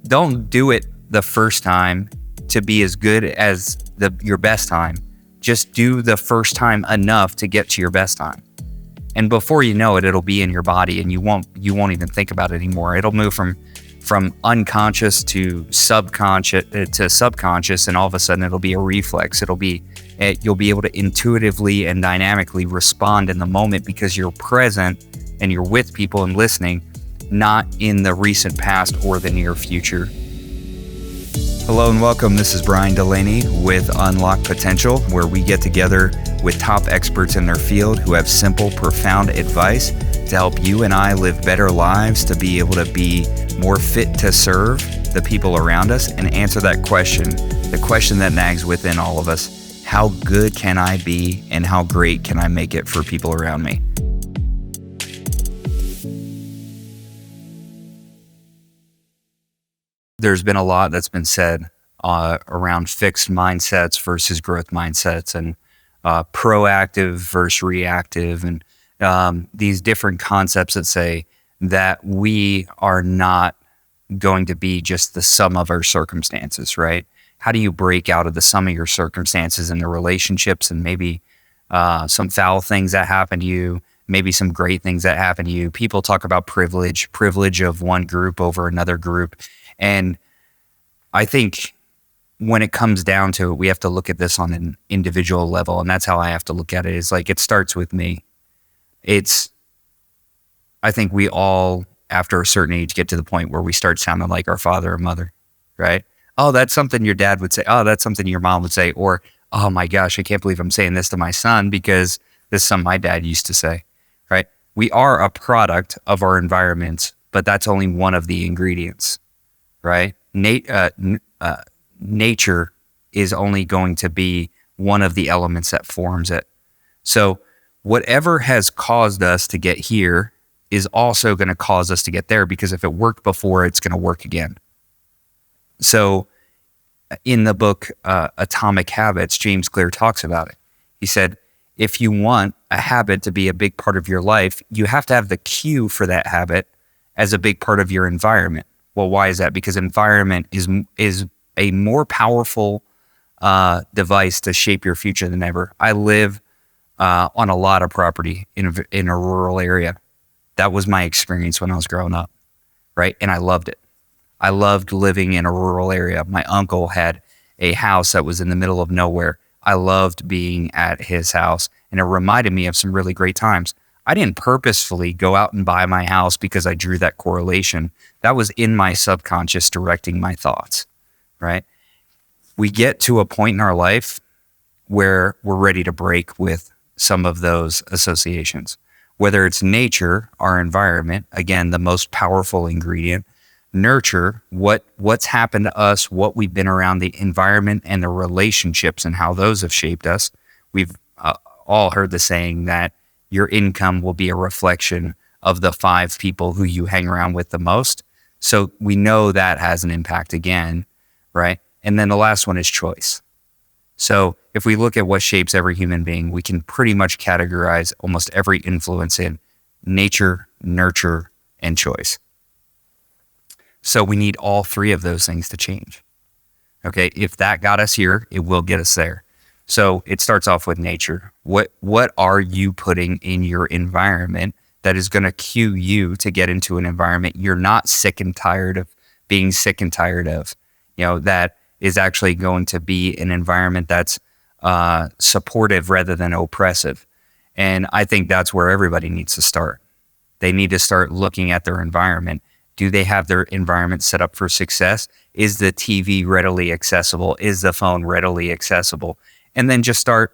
don't do it the first time to be as good as your best time. Just do the first time enough to get to your best time. And before you know it, it'll be in your body and you won't even think about it anymore. It'll move from unconscious to subconscious, and all of a sudden it'll be a reflex. You'll be able to intuitively and dynamically respond in the moment because you're present and you're with people and listening, not in the recent past or the near future. Hello and welcome. This is Brian Delaney with Unlock Potential, where we get together with top experts in their field who have simple, profound advice to help you and I live better lives, to be able to be more fit to serve the people around us and answer that question, the question that nags within all of us: how good can I be and how great can I make it for people around me? There's been a lot that's been said around fixed mindsets versus growth mindsets, and proactive versus reactive, and these different concepts that say that we are not going to be just the sum of our circumstances, right? How do you break out of the sum of your circumstances and the relationships, and maybe some foul things that happen to you, maybe some great things that happen to you? People talk about privilege of one group over another group. And I think when it comes down to it, we have to look at this on an individual level. And that's how I have to look at it. Is like, it starts with me. I think we all, after a certain age, get to the point where we start sounding like our father or mother, right? Oh, that's something your dad would say. Oh, that's something your mom would say. Or, oh my gosh, I can't believe I'm saying this to my son because this is something my dad used to say, right? We are a product of our environment, but that's only one of the ingredients, right? Nature is only going to be one of the elements that forms it. So whatever has caused us to get here is also going to cause us to get there, because if it worked before, it's going to work again. So in the book, Atomic Habits, James Clear talks about it. He said, if you want a habit to be a big part of your life, you have to have the cue for that habit as a big part of your environment. Well, why is that? Because environment is a more powerful device to shape your future than ever. I live on a lot of property in a rural area. That was my experience when I was growing up, right? And I loved it. I loved living in a rural area. My uncle had a house that was in the middle of nowhere. I loved being at his house, and it reminded me of some really great times. I didn't purposefully go out and buy my house because I drew that correlation. That was in my subconscious directing my thoughts, right? We get to a point in our life where we're ready to break with some of those associations, whether it's nature, our environment, again, the most powerful ingredient, nurture, what's happened to us, what we've been around, the environment and the relationships and how those have shaped us. We've all heard the saying that your income will be a reflection of the 5 people who you hang around with the most. So we know that has an impact again, right? And then the last one is choice. So if we look at what shapes every human being, we can pretty much categorize almost every influence in nature, nurture, and choice. So we need all 3 of those things to change. Okay, if that got us here, it will get us there. So it starts off with nature. What are you putting in your environment that is going to cue you to get into an environment you're not sick and tired of being sick and tired of? That is actually going to be an environment that's supportive rather than oppressive. And I think that's where everybody needs to start. They need to start looking at their environment. Do they have their environment set up for success? Is the TV readily accessible? Is the phone readily accessible? And then just start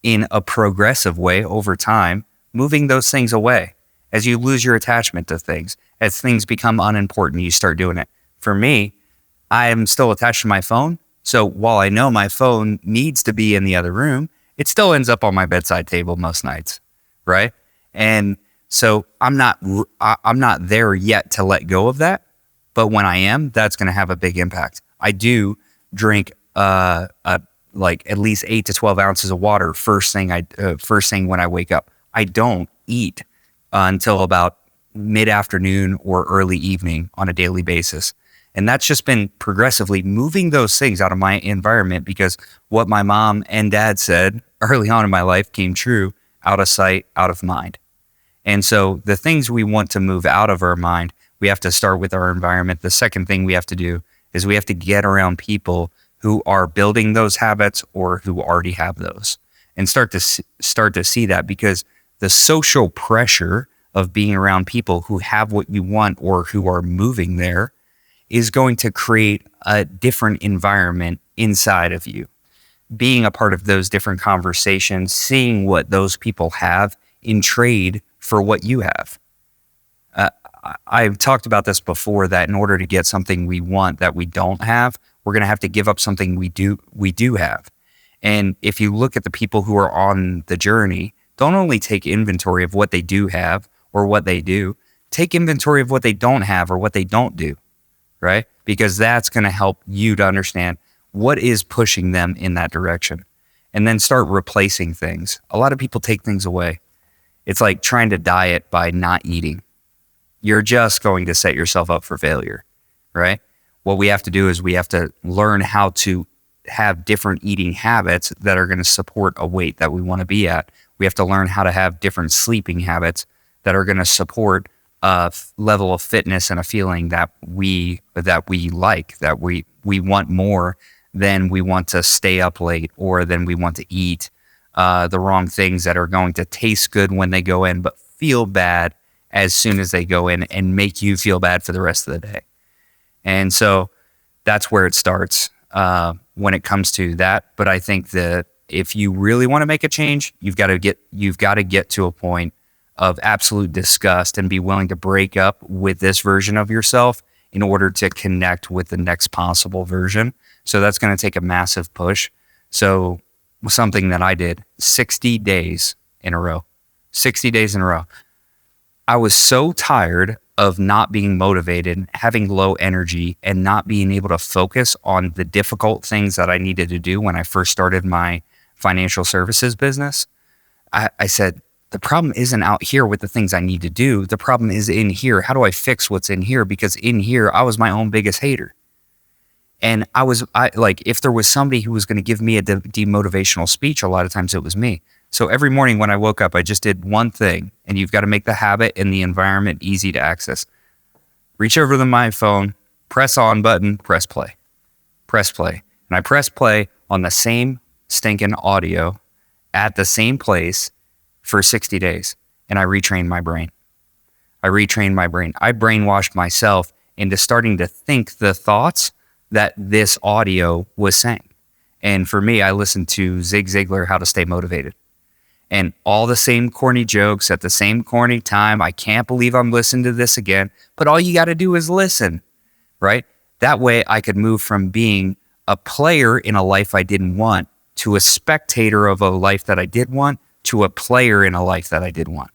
in a progressive way over time, moving those things away. As you lose your attachment to things, as things become unimportant, you start doing it. For me, I am still attached to my phone. So while I know my phone needs to be in the other room, it still ends up on my bedside table most nights, right? And so I'm not there yet to let go of that. But when I am, that's going to have a big impact. I do drink like at least 8 to 12 ounces of water first thing when I wake up. I don't eat until about mid-afternoon or early evening on a daily basis. And that's just been progressively moving those things out of my environment, because what my mom and dad said early on in my life came true: out of sight, out of mind. And so the things we want to move out of our mind, we have to start with our environment. The second thing we have to do is we have to get around people who are building those habits or who already have those, and start to see that, because the social pressure of being around people who have what you want or who are moving there is going to create a different environment inside of you. Being a part of those different conversations, seeing what those people have in trade for what you have. I've talked about this before, that in order to get something we want that we don't have, we're going to have to give up something we do have. And if you look at the people who are on the journey, don't only take inventory of what they do have or what they do, take inventory of what they don't have or what they don't do, right? Because that's going to help you to understand what is pushing them in that direction, and then start replacing things. A lot of people take things away. It's like trying to diet by not eating. You're just going to set yourself up for failure, right? What we have to do is we have to learn how to have different eating habits that are going to support a weight that we want to be at. We have to learn how to have different sleeping habits that are going to support a level of fitness and a feeling that we like, that we want more than we want to stay up late, or than we want to eat the wrong things that are going to taste good when they go in, but feel bad as soon as they go in, and make you feel bad for the rest of the day. And so that's where it starts when it comes to that. But I think that if you really want to make a change, you've got to get to a point of absolute disgust and be willing to break up with this version of yourself in order to connect with the next possible version. So that's going to take a massive push. So something that I did 60 days in a row. I was so tired of not being motivated, having low energy, and not being able to focus on the difficult things that I needed to do when I first started my financial services business. I said, the problem isn't out here with the things I need to do. The problem is in here. How do I fix what's in here? Because in here, I was my own biggest hater. And if there was somebody who was going to give me a demotivational speech, a lot of times it was me. So every morning when I woke up, I just did one thing, and you've got to make the habit and the environment easy to access. Reach over to my phone, press on button, press play. And I press play on the same stinking audio at the same place for 60 days. And I retrained my brain. I brainwashed myself into starting to think the thoughts that this audio was saying. And for me, I listened to Zig Ziglar, How to Stay Motivated. And all the same corny jokes at the same corny time. I can't believe I'm listening to this again. But all you got to do is listen, right? That way I could move from being a player in a life I didn't want to a spectator of a life that I did want to a player in a life that I did want,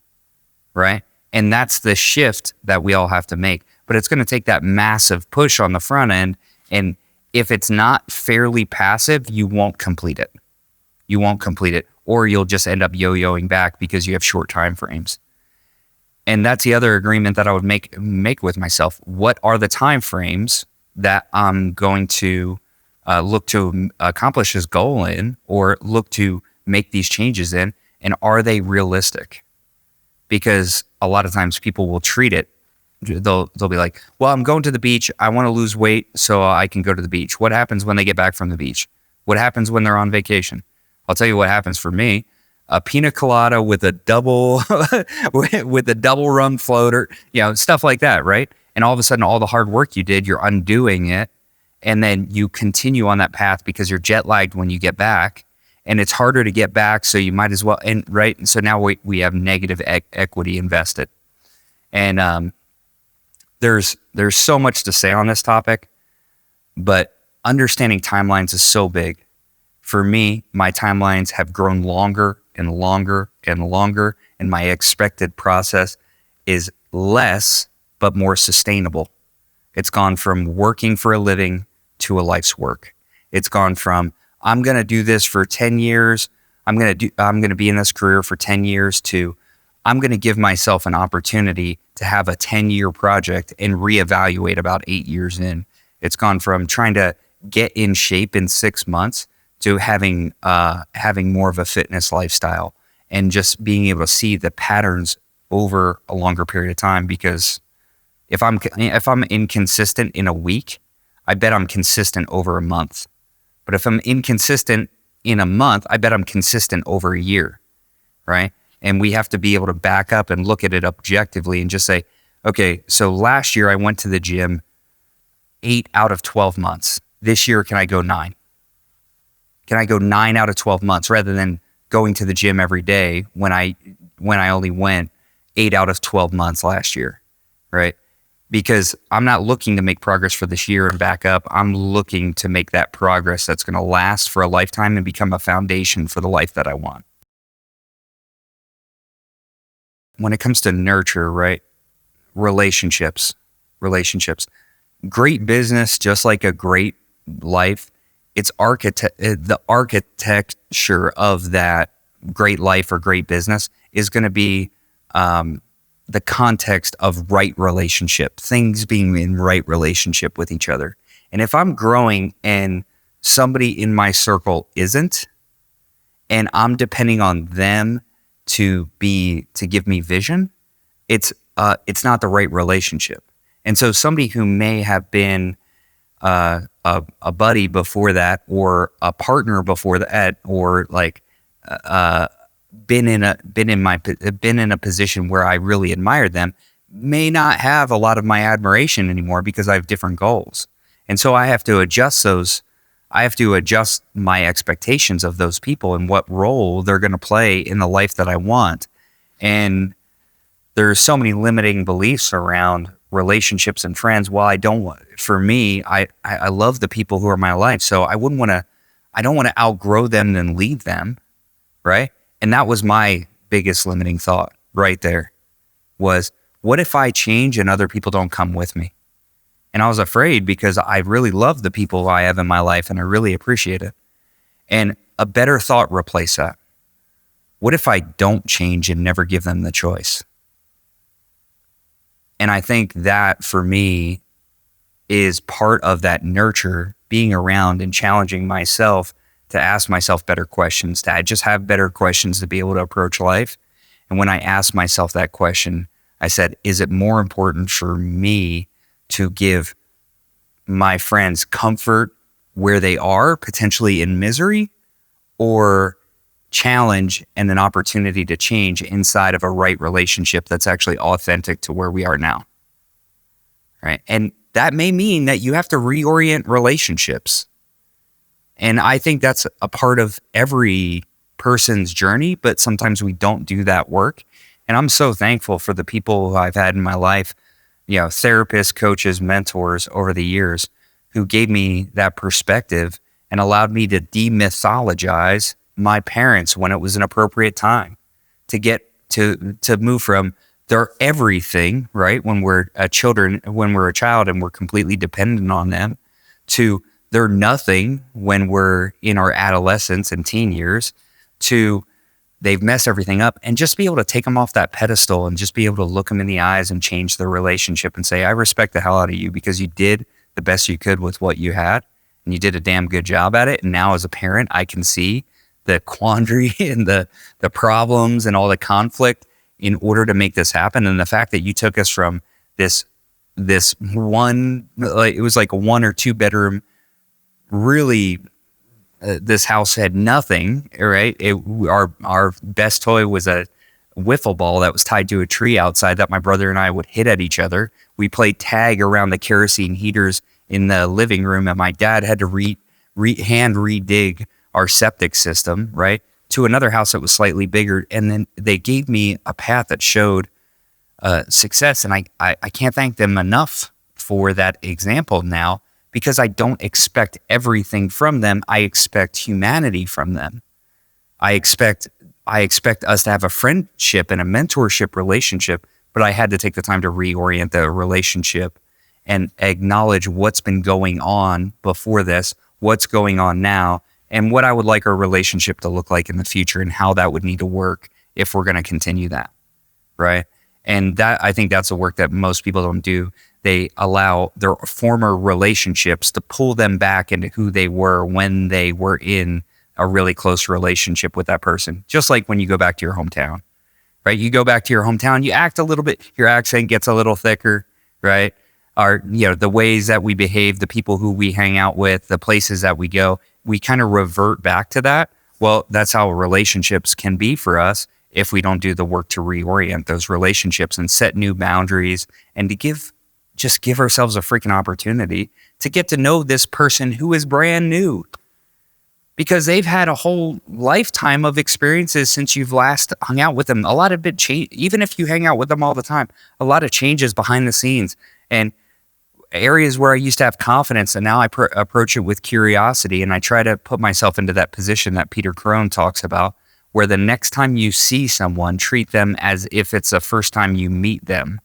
right? And that's the shift that we all have to make. But it's going to take that massive push on the front end. And if it's not fairly passive, you won't complete it. Or you'll just end up yo-yoing back because you have short time frames. And that's the other agreement that I would make with myself. What are the time frames that I'm going to look to accomplish this goal in, or look to make these changes in, and are they realistic? Because a lot of times people will treat it, they'll be like, well, I'm going to the beach. I want to lose weight so I can go to the beach. What happens when they get back from the beach? What happens when they're on vacation? I'll tell you what happens for me. A pina colada with a double with a double rum floater, stuff like that, right? And all of a sudden, all the hard work you did, you're undoing it. And then you continue on that path because you're jet lagged when you get back. And it's harder to get back, so you might as well, right? And so now we have negative equity invested. And there's so much to say on this topic, but understanding timelines is so big. For me, my timelines have grown longer and longer and longer, and my expected process is less but more sustainable. It's gone from working for a living to a life's work. It's gone from I'm going to do this for 10 years. I'm going to be in this career for 10 years to I'm going to give myself an opportunity to have a 10-year project and reevaluate about 8 years in. It's gone from trying to get in shape in 6 months to having more of a fitness lifestyle and just being able to see the patterns over a longer period of time. Because if I'm inconsistent in a week, I bet I'm consistent over a month. But if I'm inconsistent in a month, I bet I'm consistent over a year, right? And we have to be able to back up and look at it objectively and just say, okay, so last year I went to the gym 8 out of 12 months. This year, can I go 9? Can I go 9 out of 12 months rather than going to the gym every day when I only went 8 out of 12 months last year, right? Because I'm not looking to make progress for this year and back up. I'm looking to make that progress that's going to last for a lifetime and become a foundation for the life that I want. When it comes to nurture, right? Relationships. Great business, just like a great life, it's the architecture of that great life or great business is going to be the context of right relationship, things being in right relationship with each other. And if I'm growing and somebody in my circle isn't, and I'm depending on them to give me vision, it's not the right relationship. And so somebody who may have been a buddy before that, or a partner before that, or like been in a position where I really admired them, may not have a lot of my admiration anymore because I have different goals. And so I have to adjust those. I have to adjust my expectations of those people and what role they're going to play in the life that I want. And there's so many limiting beliefs around relationships and friends. Well, I love the people who are in my life. So I don't want to outgrow them and leave them. Right. And that was my biggest limiting thought right there, was what if I change and other people don't come with me? And I was afraid because I really love the people I have in my life and I really appreciate it. And a better thought replaced that. What if I don't change and never give them the choice? And I think that for me is part of that nurture, being around and challenging myself to ask myself better questions, to just have better questions to be able to approach life. And when I asked myself that question, I said, is it more important for me to give my friends comfort where they are, potentially in misery, or challenge and an opportunity to change inside of a right relationship that's actually authentic to where we are now? Right. And that may mean that you have to reorient relationships. And I think that's a part of every person's journey, but sometimes we don't do that work. And I'm so thankful for the people who I've had in my life, therapists, coaches, mentors over the years who gave me that perspective and allowed me to demythologize my parents when it was an appropriate time, to get to move from they're everything, right? When we're a child and we're completely dependent on them, to they're nothing when we're in our adolescence and teen years, to they've messed everything up, and just be able to take them off that pedestal and just be able to look them in the eyes and change the relationship and say, I respect the hell out of you because you did the best you could with what you had and you did a damn good job at it. And now as a parent, I can see the quandary and the problems and all the conflict in order to make this happen. And the fact that you took us from this one, like it was like a 1 or 2 bedroom, really, this house had nothing, right? Our best toy was a wiffle ball that was tied to a tree outside that my brother and I would hit at each other. We played tag around the kerosene heaters in the living room, and my dad had to hand redig our septic system, right, to another house that was slightly bigger. And then they gave me a path that showed success. And I can't thank them enough for that example now, because I don't expect everything from them. I expect humanity from them. I expect us to have a friendship and a mentorship relationship, but I had to take the time to reorient the relationship and acknowledge what's been going on before this, what's going on now, and what I would like our relationship to look like in the future and how that would need to work if we're going to continue that, right? And that, I think that's the work that most people don't do. they allow their former relationships to pull them back into who they were when they were in a really close relationship with that person. Just like when you go back to your hometown, right? You go back to your hometown, you act a little bit, your accent gets a little thicker, right? The ways that we behave, the people who we hang out with, the places that we go, we kind of revert back to that. Well, that's how relationships can be for us if we don't do the work to reorient those relationships and set new boundaries and to give ourselves a freaking opportunity to get to know this person who is brand new, because they've had a whole lifetime of experiences since you've last hung out with them. A lot of it change, even if you hang out with them all the time, a lot of changes behind the scenes and areas where I used to have confidence. And now I approach it with curiosity. And I try to put myself into that position that Peter Crone talks about, where the next time you see someone, treat them as if it's the first time you meet them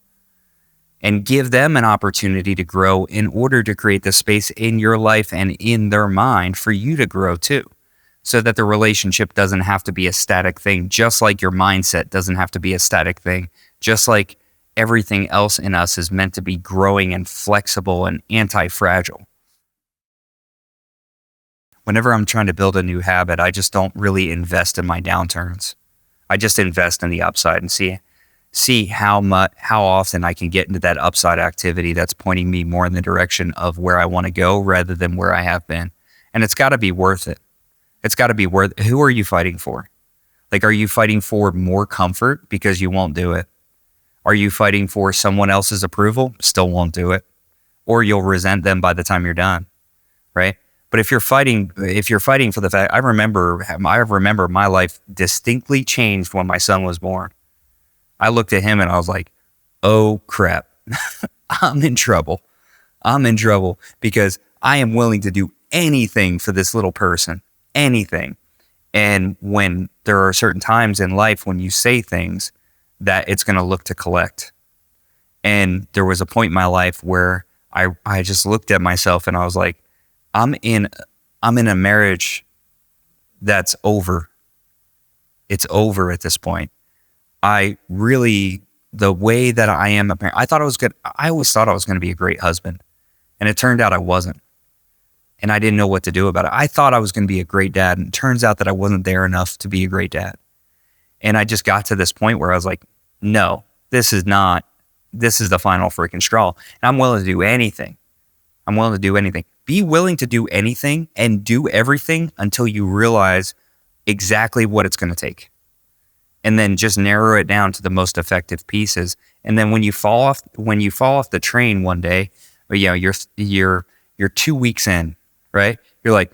and give them an opportunity to grow in order to create the space in your life and in their mind for you to grow too, so that the relationship doesn't have to be a static thing, just like your mindset doesn't have to be a static thing, just like everything else in us is meant to be growing and flexible and anti-fragile. Whenever I'm trying to build a new habit, I just don't really invest in my downturns. I just invest in the upside and see how often I can get into that upside activity that's pointing me more in the direction of where I want to go rather than where I have been. And it's got to be worth it. It's got to be worth it. Who are you fighting for? Like, are you fighting for more comfort because you won't do it? Are you fighting for someone else's approval? Still won't do it. Or you'll resent them by the time you're done, right? But if you're fighting for the fact, I remember my life distinctly changed when my son was born. I looked at him and I was like, oh crap, I'm in trouble. I'm in trouble because I am willing to do anything for this little person, anything. And when there are certain times in life when you say things that it's going to look to collect. And there was a point in my life where I just looked at myself and I was like, I'm in a marriage that's over. It's over at this point. The way that I am a parent, I always thought I was going to be a great husband. And it turned out I wasn't. And I didn't know what to do about it. I thought I was going to be a great dad. And it turns out that I wasn't there enough to be a great dad. And I just got to this point where I was like, no, this is the final freaking straw. And I'm willing to do anything. Be willing to do anything and do everything until you realize exactly what it's going to take. And then just narrow it down to the most effective pieces. And then when you fall off the train one day, you're 2 weeks in, right? You're like,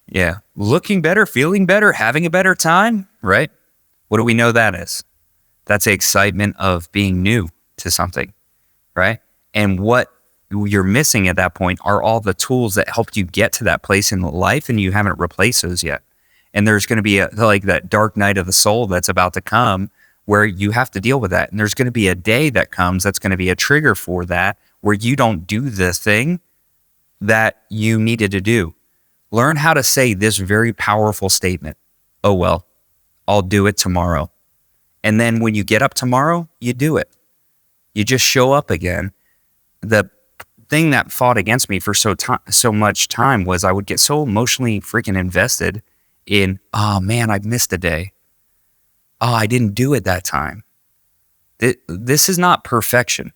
yeah, looking better, feeling better, having a better time, right? What do we know that is? That's the excitement of being new to something, right? And what you're missing at that point are all the tools that helped you get to that place in life, and you haven't replaced those yet. And there's going to be that dark night of the soul that's about to come where you have to deal with that. And there's going to be a day that comes that's going to be a trigger for that, where you don't do the thing that you needed to do. Learn how to say this very powerful statement. Oh, well, I'll do it tomorrow. And then when you get up tomorrow, you do it. You just show up again. The thing that fought against me for so much time was I would get so emotionally freaking invested in, oh man, I missed a day. Oh, I didn't do it that time. This is not perfection.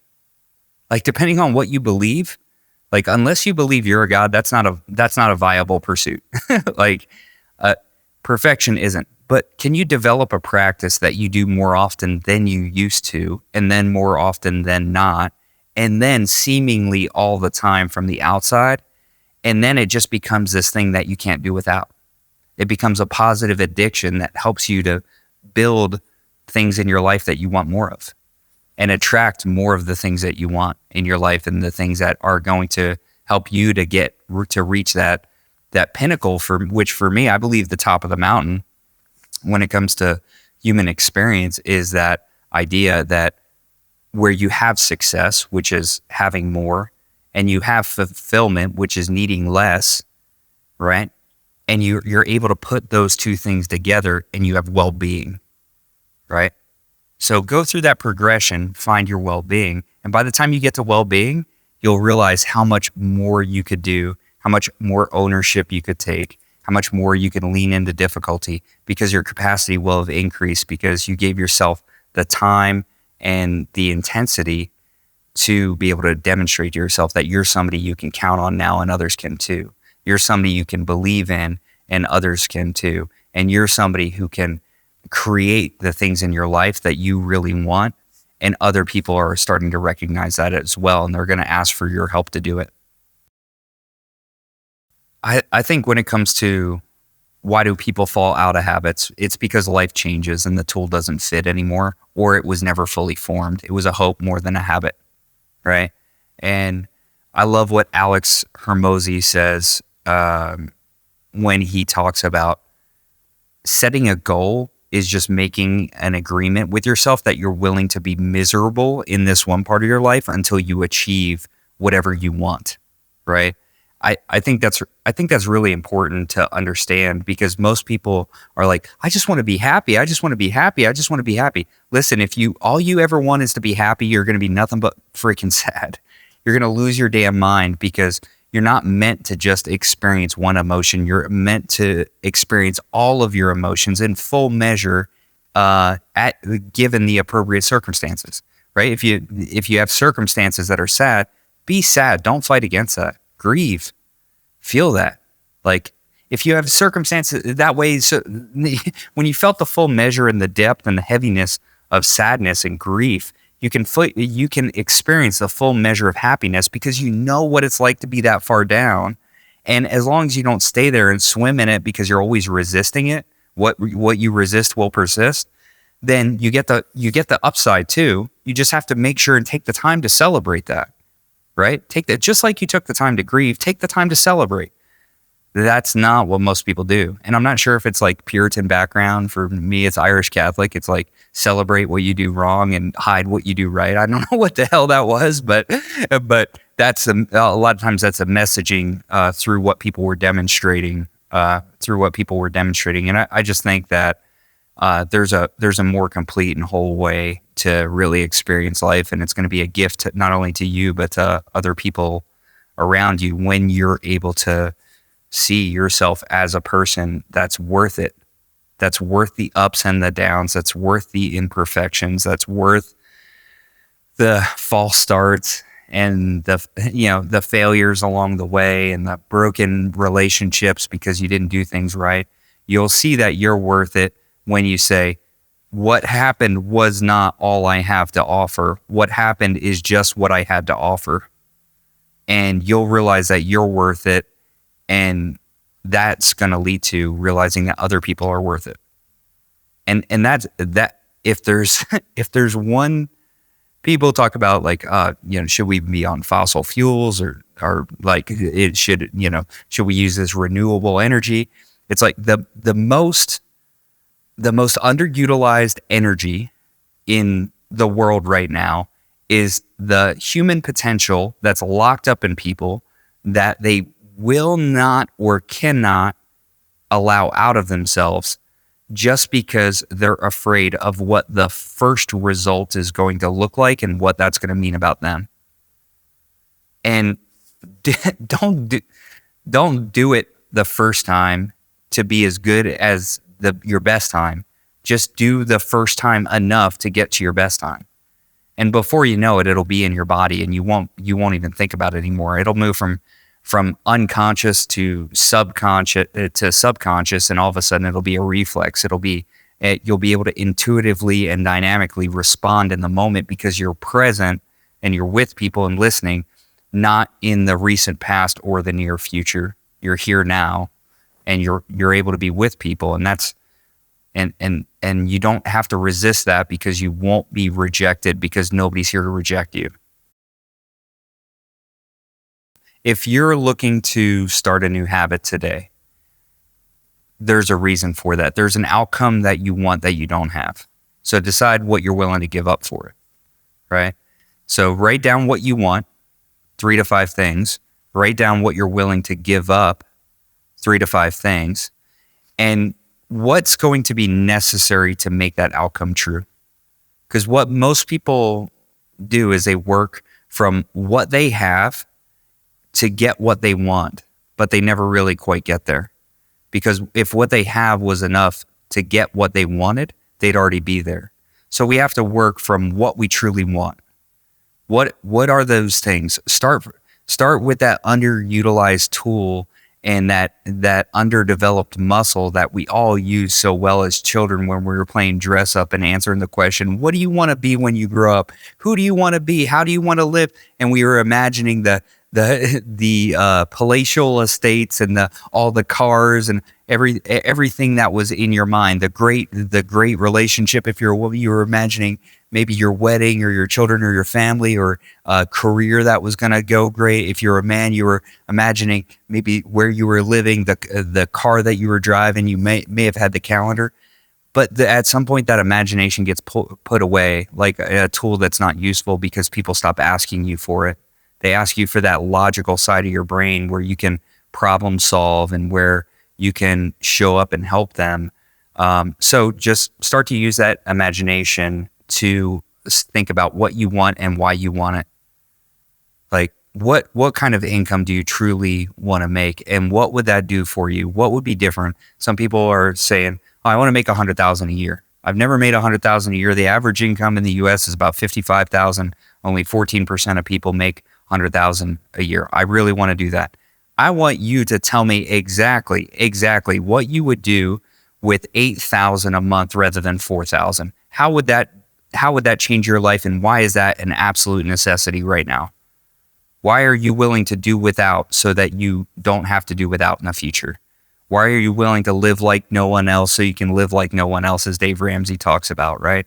Like, depending on what you believe, like, unless you believe you're a God, that's not a viable pursuit. Perfection isn't. But can you develop a practice that you do more often than you used to, and then more often than not, and then seemingly all the time from the outside, and then it just becomes this thing that you can't do without. It becomes a positive addiction that helps you to build things in your life that you want more of and attract more of the things that you want in your life and the things that are going to help you to reach that pinnacle, for which, for me, I believe the top of the mountain when it comes to human experience is that idea that where you have success, which is having more, and you have fulfillment, which is needing less, right? And you're able to put those two things together and you have well-being, right? So go through that progression, find your well-being. And by the time you get to well-being, you'll realize how much more you could do, how much more ownership you could take, how much more you can lean into difficulty, because your capacity will have increased because you gave yourself the time and the intensity to be able to demonstrate to yourself that you're somebody you can count on now and others can too. You're somebody you can believe in and others can too. And you're somebody who can create the things in your life that you really want. And other people are starting to recognize that as well. And they're going to ask for your help to do it. I think when it comes to why do people fall out of habits, it's because life changes and the tool doesn't fit anymore, or it was never fully formed. It was a hope more than a habit, right? And I love what Alex Hermosi says when he talks about setting a goal is just making an agreement with yourself that you're willing to be miserable in this one part of your life until you achieve whatever you want, right? I think that's really important to understand, because most people are like, I just want to be happy. I just want to be happy. I just want to be happy. Listen, if all you ever want is to be happy, you're going to be nothing but freaking sad. You're going to lose your damn mind, because you're not meant to just experience one emotion. You're meant to experience all of your emotions in full measure, given the appropriate circumstances, right? If you have circumstances that are sad, be sad. Don't fight against that. Grieve. Feel that. Like, if you have circumstances that way, so when you felt the full measure and the depth and the heaviness of sadness and grief, you can experience the full measure of happiness, because you know what it's like to be that far down. And as long as you don't stay there and swim in it because you're always resisting it, what you resist will persist, then you get the upside too. You just have to make sure and take the time to celebrate that. Right? Take that, just like you took the time to grieve, take the time to celebrate. That's not what most people do. And I'm not sure if it's like Puritan background. For me, it's Irish Catholic. It's like celebrate what you do wrong and hide what you do right. I don't know what the hell that was, but that's a lot of times that's a messaging through what people were demonstrating. And I just think that there's a more complete and whole way to really experience life, and it's going to be a gift not only to you but to other people around you when you're able to see yourself as a person that's worth it, that's worth the ups and the downs, that's worth the imperfections, that's worth the false starts and the failures along the way and the broken relationships because you didn't do things right. You'll see that you're worth it when you say, what happened was not all I have to offer. What happened is just what I had to offer. And you'll realize that you're worth it. And that's going to lead to realizing that other people are worth it. And that's that. If there's one, people talk about like, should we be on fossil fuels or like should we use this renewable energy? It's like the most underutilized energy in the world right now is the human potential that's locked up in people that they will not or cannot allow out of themselves, just because they're afraid of what the first result is going to look like and what that's going to mean about them. And don't do it the first time to be as good as your best time. Just do the first time enough to get to your best time. And before you know it, it'll be in your body and you won't even think about it anymore. It'll move from unconscious to subconscious, and all of a sudden it'll be a reflex. You'll be able to intuitively and dynamically respond in the moment because you're present and you're with people and listening, not in the recent past or the near future. You're here now, and you're able to be with people, and that's and you don't have to resist that, because you won't be rejected, because nobody's here to reject you. If you're looking to start a new habit today, there's a reason for that. There's an outcome that you want that you don't have. So decide what you're willing to give up for it, right? So write down what you want, 3 to 5 things. Write down what you're willing to give up, 3 to 5 things. And what's going to be necessary to make that outcome true? Because what most people do is they work from what they have to get what they want, but they never really quite get there. Because if what they have was enough to get what they wanted, they'd already be there. So we have to work from what we truly want. What are those things? Start with that underutilized tool and that underdeveloped muscle that we all use so well as children when we were playing dress up and answering the question, what do you want to be when you grow up? Who do you want to be? How do you want to live? And we were imagining the palatial estates and all the cars and everything that was in your mind, the great relationship. If you're a woman, you were imagining maybe your wedding or your children or your family or a career that was going to go great. If you're a man, you were imagining maybe where you were living, the car that you were driving. You may have had the calendar, but at some point that imagination gets put away like a tool that's not useful because people stop asking you for it. They ask you for that logical side of your brain where you can problem solve and where you can show up and help them. So just start to use that imagination to think about what you want and why you want it. Like what kind of income do you truly want to make, and what would that do for you? What would be different? Some people are saying, oh, I want to make $100,000 a year. I've never made $100,000 a year. The average income in the U.S. is about $55,000. Only 14% of people make $100,000 a year. I really want to do that. I want you to tell me exactly what you would do with $8,000 a month rather than $4,000. How would that change your life, and why is that an absolute necessity right now? Why are you willing to do without so that you don't have to do without in the future? Why are you willing to live like no one else so you can live like no one else, as Dave Ramsey talks about, right?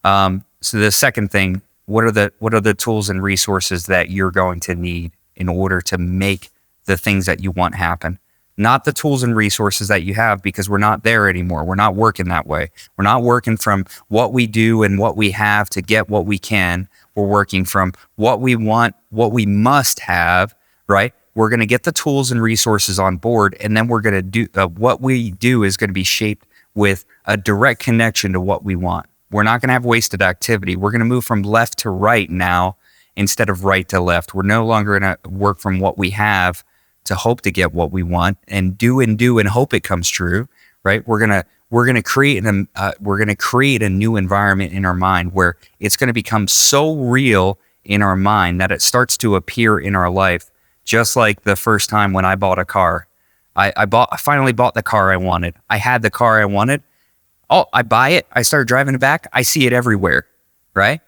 So the second thing, what are the tools and resources that you're going to need in order to make the things that you want happen? Not the tools and resources that you have, because we're not there anymore. We're not working that way. We're not working from what we do and what we have to get what we can. We're working from what we want, what we must have, right? We're going to get the tools and resources on board, and then we're going to do what we do is going to be shaped with a direct connection to what we want. We're not going to have wasted activity. We're going to move from left to right now instead of right to left. We're no longer going to work from what we have to hope to get what we want and do and hope it comes true, right? We're going to create a new environment in our mind where it's going to become so real in our mind that it starts to appear in our life. Just like the first time when I bought a car, I finally bought the car I wanted. I had the car I wanted. Oh, I buy it. I start driving it back. I see it everywhere, right?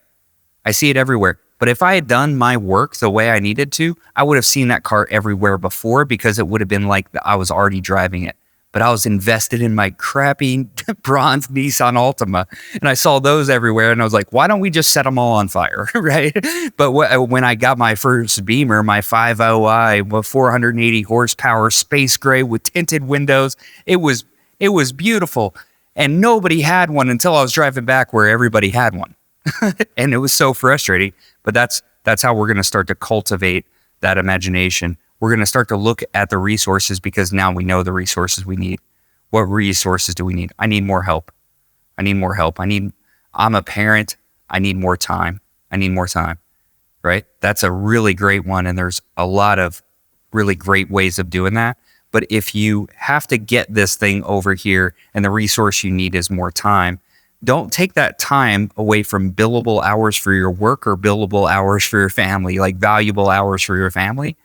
I see it everywhere. But if I had done my work the way I needed to, I would have seen that car everywhere before, because it would have been like I was already driving it. But I was invested in my crappy bronze Nissan Altima, and I saw those everywhere, and I was like, why don't we just set them all on fire, right? But when I got my first Beamer, my 5.0i with 480 horsepower, space gray with tinted windows, it was beautiful. And nobody had one until I was driving back where everybody had one. And it was so frustrating. But that's how we're going to start to cultivate that imagination. We're going to start to look at the resources, because now we know the resources we need. What resources do we need? I need more help. I'm a parent. I need more time. Right? That's a really great one. And there's a lot of really great ways of doing that. But if you have to get this thing over here and the resource you need is more time, don't take that time away from billable hours for your work or billable hours for your family, like valuable hours for your family.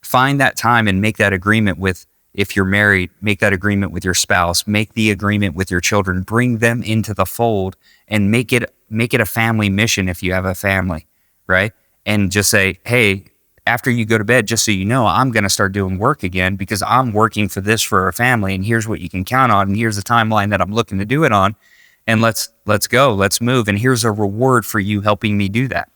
Find that time and make that agreement with, if you're married, make that agreement with your spouse, make the agreement with your children, bring them into the fold, and make it a family mission if you have a family, right? And just say, hey, after you go to bed, just so you know, I'm going to start doing work again because I'm working for this for our family, and here's what you can count on, and here's the timeline that I'm looking to do it on, and let's go, let's move, and here's a reward for you helping me do that.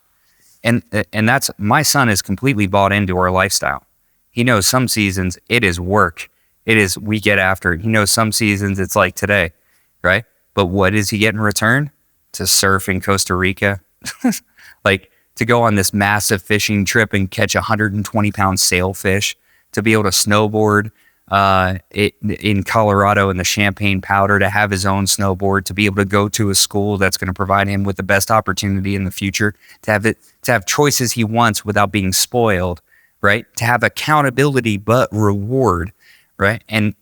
And that's, my son is completely bought into our lifestyle. He knows some seasons it is work. It is, we get after it. He knows some seasons it's like today, right? But what does he get in return? To surf in Costa Rica, like to go on this massive fishing trip and catch 120-pound sailfish, to be able to snowboard in Colorado in the Champagne Powder, to have his own snowboard, to be able to go to a school that's going to provide him with the best opportunity in the future, to have choices he wants without being spoiled, right? To have accountability but reward, right? And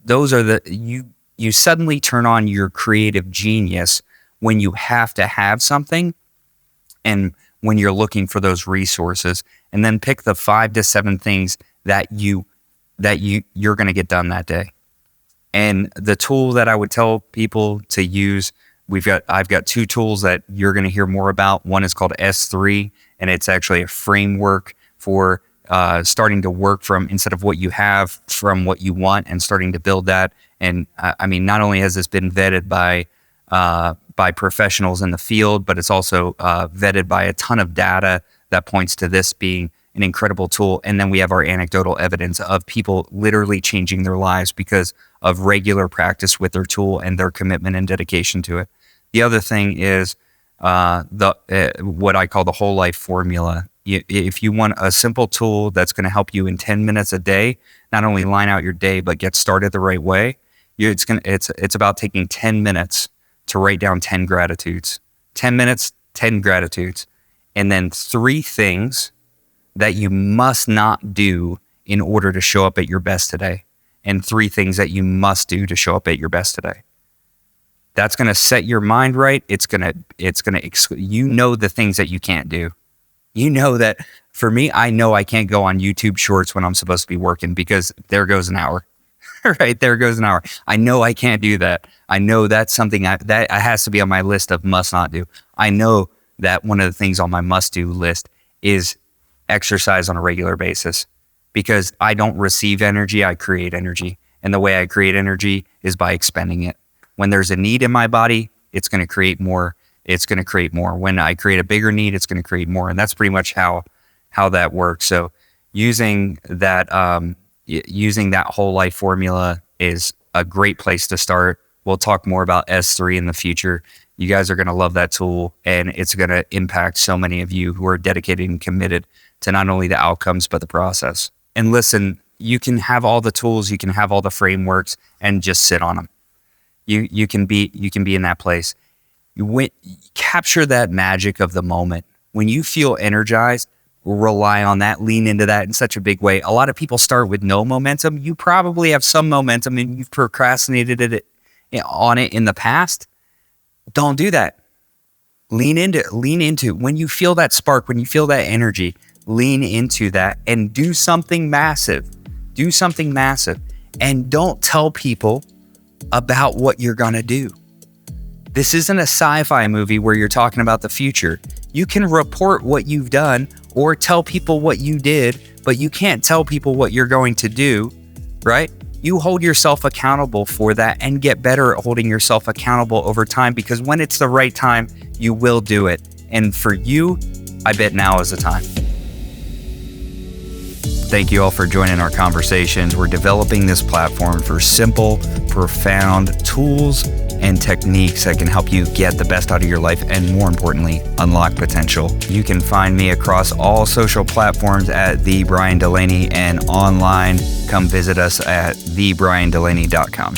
those are you suddenly turn on your creative genius when you have to have something and when you're looking for those resources, and then pick the 5 to 7 things that you're going to get done that day. And the tool that I would tell people to use, I've got 2 tools that you're going to hear more about. One is called S3, and it's actually a framework for starting to work from, instead of what you have, from what you want, and starting to build that. And I mean, not only has this been vetted by professionals in the field, but it's also vetted by a ton of data that points to this being an incredible tool. And then we have our anecdotal evidence of people literally changing their lives because of regular practice with their tool and their commitment and dedication to it. The other thing is what I call the whole life formula. If you want a simple tool that's going to help you in 10 minutes a day, not only line out your day, but get started the right way, it's about taking 10 minutes to write down 10 gratitudes. 10 minutes, 10 gratitudes. And then 3 things that you must not do in order to show up at your best today. And 3 things that you must do to show up at your best today. That's going to set your mind right. It's going to, you know, the things that you can't do. You know that, for me, I know I can't go on YouTube Shorts when I'm supposed to be working, because there goes an hour. Right, there goes an hour. I know I can't do that. I know that's something that has to be on my list of must not do. I know that one of the things on my must do list is exercise on a regular basis, because I don't receive energy, I create energy. And the way I create energy is by expending it. When there's a need in my body, it's going to create more. It's going to create more. When I create a bigger need, it's going to create more. And that's pretty much how that works. So using that whole life formula is a great place to start. We'll talk more about S3 in the future. You guys are going to love that tool, and it's going to impact so many of you who are dedicated and committed to not only the outcomes, but the process. And listen, you can have all the tools, you can have all the frameworks, and just sit on them. You can be in that place. Capture that magic of the moment. When you feel energized, rely on that, lean into that in such a big way. A lot of people start with no momentum. You probably have some momentum and you've procrastinated on it in the past. Don't do that. Lean into when you feel that spark, when you feel that energy, lean into that and do something massive. Do something massive. And don't tell people about what you're going to do. This isn't a sci-fi movie where you're talking about the future. You can report what you've done or tell people what you did, but you can't tell people what you're going to do, right? You hold yourself accountable for that and get better at holding yourself accountable over time, because when it's the right time, you will do it. And for you, I bet now is the time. Thank you all for joining our conversations. We're developing this platform for simple, profound tools and techniques that can help you get the best out of your life and, more importantly, unlock potential. You can find me across all social platforms at The Brian Delaney, and online, come visit us at thebriandelaney.com.